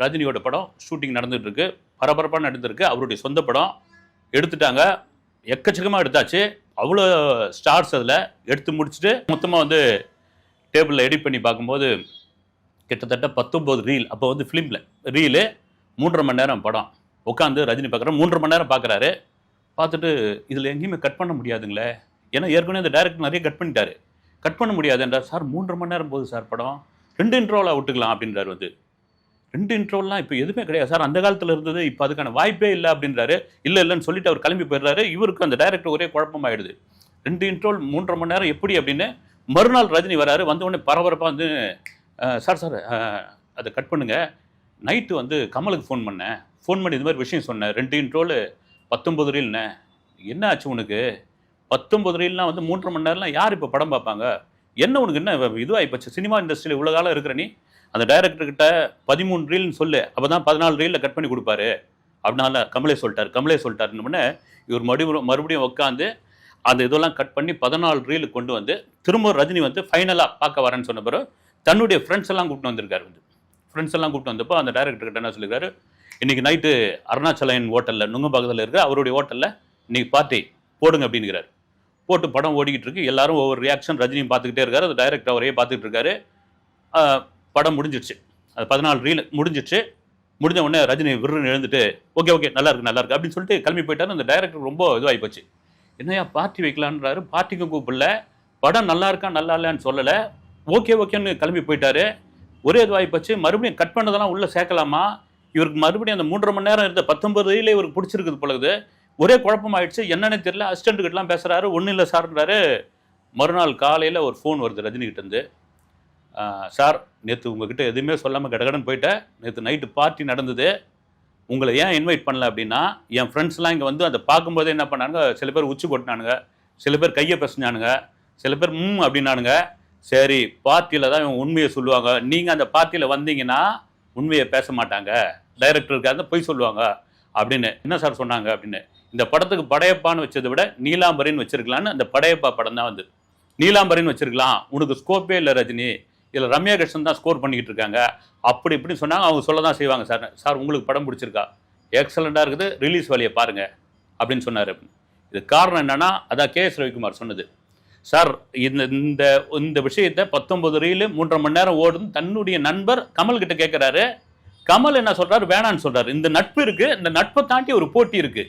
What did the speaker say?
ரஜினியோட படம் ஷூட்டிங் நடந்துட்டு இருக்கு, பரபரப்பாக நடந்துருக்கு. அவருடைய சொந்த படம் எடுத்துட்டாங்க, எக்கச்சக்கமாக எடுத்தாச்சு. அவ்வளோ ஸ்டார்ஸ் அதில் எடுத்து முடிச்சுட்டு மொத்தமாக வந்து டேபிளில் எடிட் பண்ணி பார்க்கும்போது கிட்டத்தட்ட 19 ரீல். அப்போ வந்து ஃபிலிமில் ரீலு 3.5 மணி நேரம் படம். உட்காந்து ரஜினி பார்க்குறேன், 3.5 மணி நேரம் பார்க்குறாரு. பார்த்துட்டு இதில் எங்கேயுமே கட் பண்ண முடியாதுங்களே, ஏன்னா ஏற்கனவே இந்த டைரக்டர் நிறைய கட் பண்ணிட்டாரு. கட் பண்ண முடியாதுன்றார். சார் 3.5 மணி நேரம் போகுது சார் படம், 2 இன்ட்ரோவில் விட்டுக்கலாம் அப்படின்றாரு. வந்து 2 இன்ட்ரோலாம் இப்போ எதுவுமே கிடையாது சார், அந்த காலத்தில் இருந்தது, இப்போ அதுக்கான வாய்ப்பே இல்லை அப்படின்றாரு. இல்லைன்னு சொல்லிட்டு அவர் கிளம்பி போயிடுறாரு. இவருக்கு அந்த டைரக்டர் ஒரே குழப்பமாயிடுது. 2 இன்ட்ரோல் 3.5 மணி நேரம் எப்படி அப்படின்னு. மறுநாள் ரஜினி வராரு. வந்த உடனே பரபரப்பாக வந்து சார் அதை கட் பண்ணுங்க, நைட்டு வந்து கமலுக்கு ஃபோன் பண்ணி இது மாதிரி விஷயம் சொன்னேன், 2 இன்ட்ரோல் 19 ரீல்ண்ணே, என்ன ஆச்சு உனக்கு? 19 ரீல்லாம் வந்து 3.5 மணி நேரம்லாம் யார் இப்போ படம் பார்ப்பாங்க? என்ன உனக்கு என்ன இதுவாகிப்போச்சு? சினிமா இண்டஸ்ட்ரியில் இவ்வளோ காலம் இருக்கிற நீ அந்த டைரக்டர்கிட்ட 13 ரீல்னு சொல்லு, அப்போ தான் 14 ரீலில் கட் பண்ணி கொடுப்பாரு அப்படின்னால கமலே சொல்லிட்டாருன்னு இவர் மறுபடியும் உட்காந்து அந்த இதெல்லாம் கட் பண்ணி 14 ரீலுக்கு கொண்டு வந்து திரும்ப ரஜினி வந்து ஃபைனலாக பார்க்க வரேன்னு சொன்ன பிறகு தன்னுடைய ஃப்ரெண்ட்ஸ் எல்லாம் கூப்பிட்டு வந்திருக்காரு. வந்து ஃப்ரெண்ட்ஸ் எல்லாம் கூப்பிட்டு வந்தப்போ அந்த டைரக்டர் கிட்ட என்ன சொல்லியிருக்காரு, இன்றைக்கி நைட்டு அருணாச்சலைன் ஹோட்டலில் நுங்கம்பாக்கத்தில் இருக்கிற அவருடைய ஹோட்டலில் இன்றைக்கி பார்ட்டி போடுங்க அப்படிங்கிறார். போட்டு படம் ஓடிக்கிட்டு இருக்கு, எல்லாரும் ஒவ்வொரு ரியாக்ஷன் ரஜினியும் பார்த்துக்கிட்டே இருக்காரு, அந்த டைரக்டர் அவரையே பார்த்துக்கிட்டு இருக்காரு. படம் முடிஞ்சிடுச்சு, அது 14 ரீல் முடிஞ்சிடுச்சு. முடிஞ்ச உடனே ரஜினி விருன்னு எழுந்துட்டு ஓகே நல்லா இருக்கு அப்படின்னு சொல்லிட்டு கிளம்பி போயிட்டாரு. அந்த டைரக்டர் ரொம்ப இதுவாகி போச்சு. என்னையா பார்ட்டி வைக்கலான்றாரு, பார்ட்டிக்கும் கூப்பிடல, படம் நல்லா இருக்கா நல்லா இல்லைன்னு சொல்லலை, ஓகேன்னு கிளம்பி போயிட்டாரு. ஒரே இதுவாகி போச்சு. மறுபடியும் கட் பண்ணதெல்லாம் உள்ளே சேர்க்கலாமா, இவருக்கு மறுபடியும் அந்த 3.5 மணி நேரம் இருந்த 19 ரீலே இவருக்கு பிடிச்சிருக்குது பொழுது. ஒரே குழப்பமாயிடுச்சு, என்னன்னு தெரியல. அசிஸ்டன்ட் கிட்டலாம் பேசுகிறாரு, ஒன்றும் இல்லை சார்ன்றாரு. மறுநாள் காலையில் ஒரு ஃபோன் வருது ரஜினிகிட்டேருந்து, சார் நேற்று உங்ககிட்ட எதுவுமே சொல்லாமல் கடகடன்னு போயிட்டேன், நேற்று நைட்டு பார்ட்டி நடந்தது, உங்களை ஏன் இன்வைட் பண்ணல அப்படின்னா, என் ஃப்ரெண்ட்ஸ்லாம் இங்கே வந்து அதை பார்க்கும்போதே என்ன பண்ணானுங்க, சில பேர் உச்சி கொட்டினானுங்க, சில பேர் கையை பேசினானுங்க, சில பேர் அப்படின்னானுங்க. சரி, பார்ட்டியில் தான் இவங்க உண்மையை சொல்லுவாங்க, நீங்கள் அந்த பார்ட்டியில் வந்தீங்கன்னா உண்மையை பேச மாட்டாங்க, டைரக்டருக்காக பொய் சொல்லுவாங்க அப்படின்னு. என்ன சார் சொன்னாங்க அப்படின்னு. இந்த படத்துக்கு படையப்பான்னு வச்சதை விட நீலாம்பரின்னு வச்சிருக்கலான்னு, அந்த படையப்பா படம் தான் வந்து நீலாம்பரின்னு வச்சிருக்கலாம், உனக்கு ஸ்கோப்பே இல்லை ரஜினி, இதில் ரம்யா கிருஷ்ணன் தான் ஸ்கோர் பண்ணிக்கிட்டு இருக்காங்க அப்படி இப்படின்னு சொன்னாங்க. அவங்க சொல்ல தான் செய்வாங்க சார் உங்களுக்கு படம் பிடிச்சிருக்கா, எக்ஸலண்ட்டாக இருக்குது, ரிலீஸ் வேலையை பாருங்கள் அப்படின்னு சொன்னார். இது காரணம் என்னன்னா, அதான் கேஎஸ் ரவிக்குமார் சொன்னது. சார் இந்த விஷயத்தை 19 ரீலு 3.5 மணி நேரம் ஓடுன்னு தன்னுடைய நண்பர் கமல்கிட்ட கேட்குறாரு. கமல் என்ன சொல்கிறாரு, வேணான்னு சொல்கிறாரு. இந்த நட்பு இருக்குது, இந்த நட்பை தாண்டி ஒரு போட்டி இருக்குது.